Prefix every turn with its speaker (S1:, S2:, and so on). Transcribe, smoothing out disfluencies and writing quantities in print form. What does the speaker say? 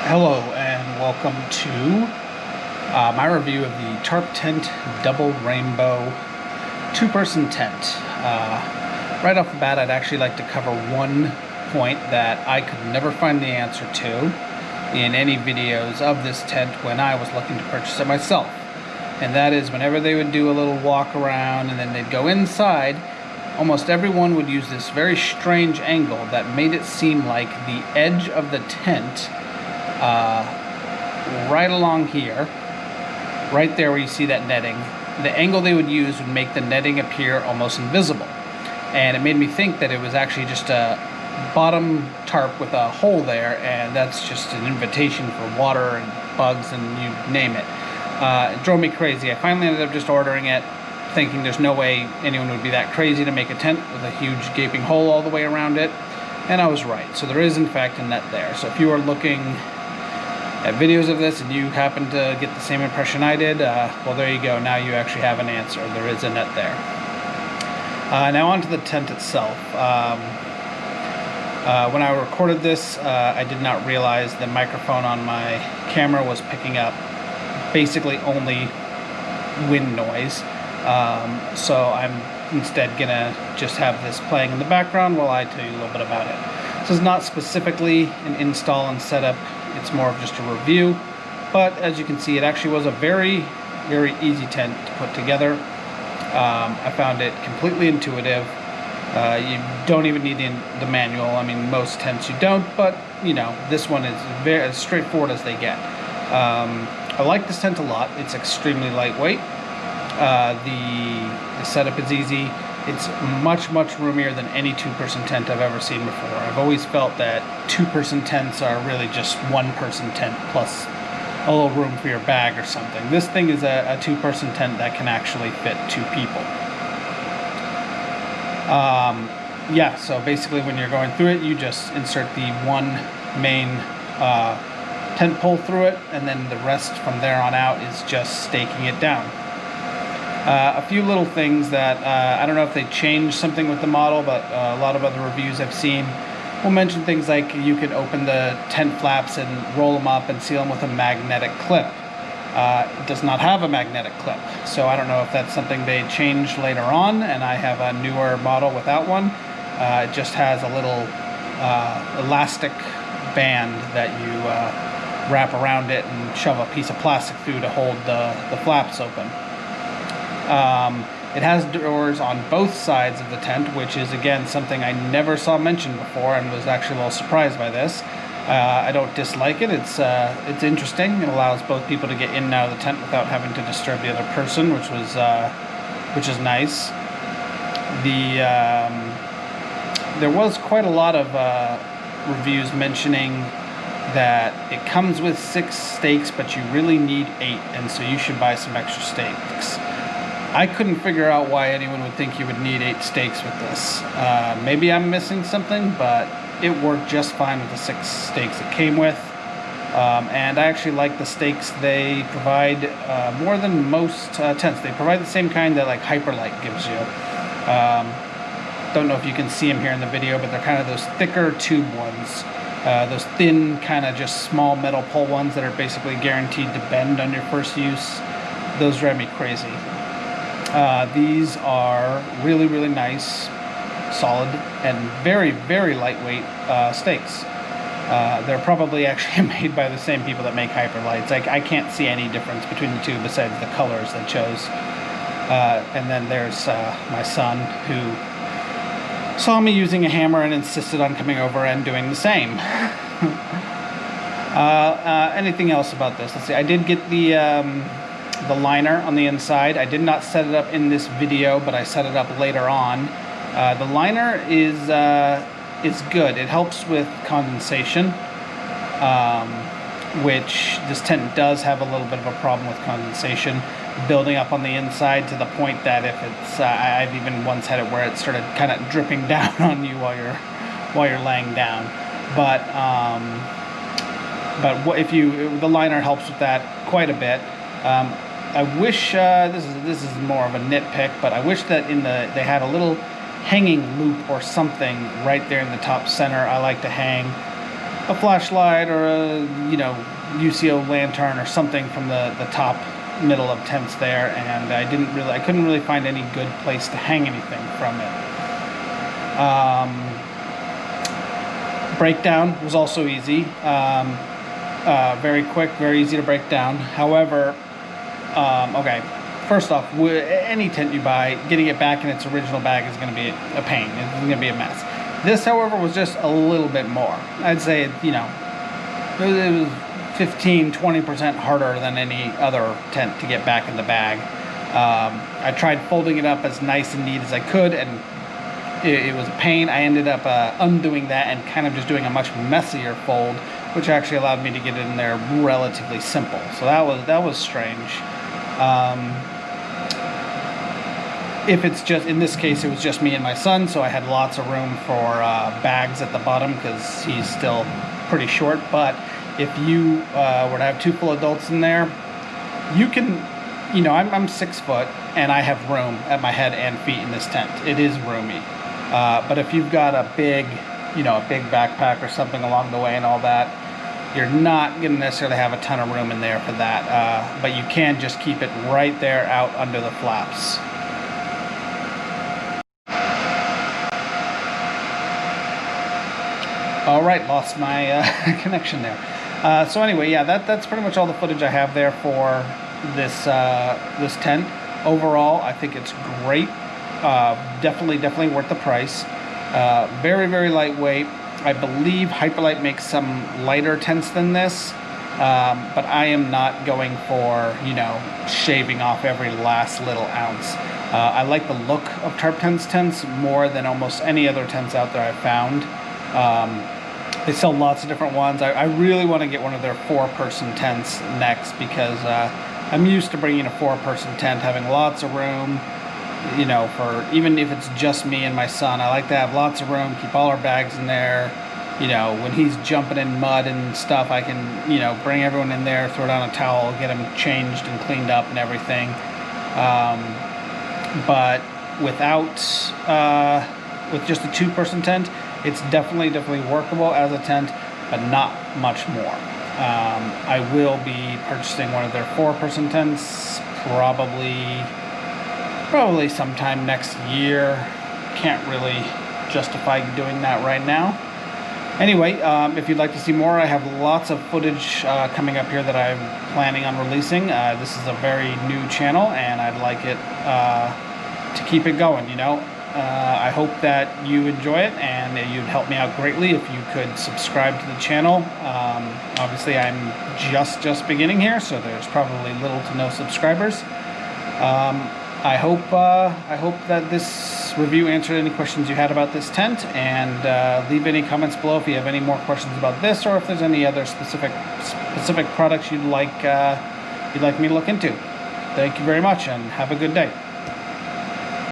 S1: Hello and welcome to my review of the Tarptent Double Rainbow two-person tent. Right off the bat, I'd actually like to cover one point that I could never find the answer to in any videos of this tent when I was looking to purchase it myself. And that is whenever they would do a little walk around and then they'd go inside, almost everyone would use this very strange angle that made it seem like the edge of the tent right along here, right there where you see that netting, the angle they would use would make the netting appear almost invisible. And it made me think that it was actually just a bottom tarp with a hole there, and that's just an invitation for water and bugs and you name it. It drove me crazy. I finally ended up just ordering it, thinking there's no way anyone would be that crazy to make a tent with a huge gaping hole all the way around it. And I was right. So there is in fact a net there. So if you are looking at videos of this and you happen to get the same impression I did, well, there you go. Now you actually have an answer. There is a net there. Now onto the tent itself. When I recorded this, I did not realize the microphone on my camera was picking up basically only wind noise. So I'm instead gonna just have this playing in the background while I tell you a little bit about it. This is not specifically an install and setup. It's more of just a review, but as you can see, it actually was a very, very easy tent to put together. I found it completely intuitive. You don't even need the manual. I mean, most tents you don't, but you know, this one is very as straightforward as they get. I like this tent a lot. It's extremely lightweight. The setup is easy. It's much roomier than any two-person tent I've ever seen before. I've always felt that two-person tents are really just one-person tent plus a little room for your bag or something. This thing is a two-person tent that can actually fit two people. Yeah, so basically when you're going through it, you just insert the one main tent pole through it, and then the rest from there on out is just staking it down. A few little things that I don't know if they changed something with the model, but a lot of other reviews I've seen will mention things like you can open the tent flaps and roll them up and seal them with a magnetic clip. It does not have a magnetic clip, so I don't know if that's something they changed later on, and I have a newer model without one. It just has a little elastic band that you wrap around it and shove a piece of plastic through to hold the flaps open. It has doors on both sides of the tent, which is again something I never saw mentioned before and was actually a little surprised by this. I don't dislike it. It's interesting. It allows both people to get in and out of the tent without having to disturb the other person, which is nice. There was quite a lot of reviews mentioning that it comes with 6 stakes, but you really need 8, and so you should buy some extra stakes. I couldn't figure out why anyone would think you would need 8 stakes with this. Maybe I'm missing something, but it worked just fine with the 6 stakes it came with. And I actually like the stakes they provide more than most tents. They provide the same kind that like Hyperlight gives you. Don't know if you can see them here in the video, but they're kind of those thicker tube ones. Those thin, kind of just small metal pole ones that are basically guaranteed to bend on your first use. Those drive me crazy. These are really nice, solid, and very lightweight stakes. They're probably actually made by the same people that make Hyperlights. I can't see any difference between the two besides the colors they chose. And then there's my son, who saw me using a hammer and insisted on coming over and doing the same. Anything else about this? Let's see. I did get the liner on the inside. I did not set it up in this video, but I set it up later on. The liner is good. It helps with condensation, which this tent does have a little bit of a problem with condensation building up on the inside to the point that if it's I've even once had it where it started kind of dripping down on you while you're laying down. But if the liner helps with that quite a bit. I wish this is more of a nitpick, but I wish that they had a little hanging loop or something right there in the top center. I like to hang a flashlight or a, you know, UCO lantern or something from the top middle of tents there, and I couldn't really find any good place to hang anything from it. Breakdown was also easy. Very quick, very easy to break down. However, okay, first off, any tent you buy, getting it back in its original bag is going to be a pain. It's going to be a mess. This, however, was just a little bit more. I'd say, you know, it was 15-20% harder than any other tent to get back in the bag. I tried folding it up as nice and neat as I could, and it was a pain. I ended up undoing that and kind of just doing a much messier fold, which actually allowed me to get it in there relatively simple. So that was strange. If it's just, in this case, it was just me and my son, so I had lots of room for bags at the bottom because he's still pretty short. But if you were to have 2 full adults in there, you can, you know, I'm 6 foot and I have room at my head and feet in this tent. It is roomy. But if you've got a big, you know, a big backpack or something along the way and all that, you're not going to necessarily have a ton of room in there for that. But you can just keep it right there out under the flaps. All right, lost my connection there. So anyway, yeah, that's pretty much all the footage I have there for this tent. Overall, I think it's great. Definitely worth the price. Very lightweight. I believe Hyperlite makes some lighter tents than this, but I am not going for, you know, shaving off every last little ounce. I like the look of Tarptent's tents more than almost any other tents out there I've found. They sell lots of different ones. I really want to get one of their 4-person tents next, because I'm used to bringing a 4-person tent, having lots of room, you know, for even if it's just me and my son. I like to have lots of room, keep all our bags in there. You know, when he's jumping in mud and stuff, I can, you know, bring everyone in there, throw down a towel, get him changed and cleaned up and everything. But with just a 2-person tent, it's definitely workable as a tent, but not much more. I will be purchasing one of their 4-person tents probably sometime next year. Can't really justify doing that right now. Anyway, if you'd like to see more, I have lots of footage coming up here that I'm planning on releasing. This is a very new channel, and I'd like it to keep it going, you know. I hope that you enjoy it, and you'd help me out greatly if you could subscribe to the channel. Obviously, I'm just beginning here, so there's probably little to no subscribers. I hope that this review answered any questions you had about this tent, and leave any comments below if you have any more questions about this, or if there's any other specific products you'd like me to look into. Thank you very much, and have a good day.